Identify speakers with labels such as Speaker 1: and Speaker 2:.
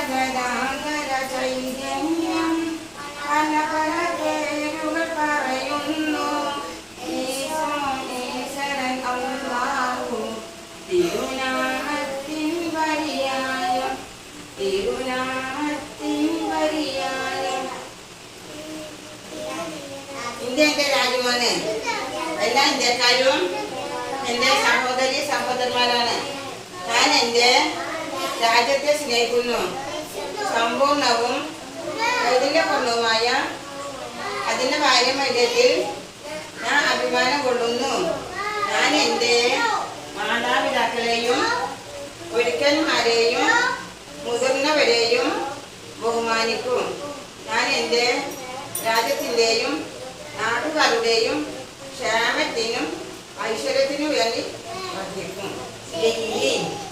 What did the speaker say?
Speaker 1: ഗദാധര ചൈതന്യം പല പല പേരുകൾ പറയുന്നു. ഈശ്വരൻ അല്ലാഹു തിരുനാമത്തിൻ പര്യായം തിരുനാമത്തിൻ പര്യായം. ഇന്ത്യ എൻ്റെ രാജ്യമാണ്. എല്ലാ ഇന്ത്യക്കാരും എൻ്റെ സഹോദരി സഹോദരന്മാരാണ്. ഞാൻ എൻ്റെ രാജ്യത്തെ സ്നേഹിക്കുന്നു. സമ്പൂർണവും വൈദഗ്ധ്യപൂർണവുമായ അതിൻ്റെ പാരമ്പര്യത്തിൽ ഞാൻ അഭിമാനം കൊള്ളുന്നു. ഞാൻ എൻ്റെ മാതാപിതാക്കളെയും ഗുരുക്കന്മാരെയും മുതിർന്നവരെയും ബഹുമാനിക്കും. ഞാൻ എൻ്റെ രാജ്യത്തിൻ്റെയും നാട്ടുകാരുടെയും ക്ഷേമത്തിനും ഐശ്വര്യത്തിനും വേണ്ടി വർദ്ധിക്കും. ജയ് ഹിന്ദ്.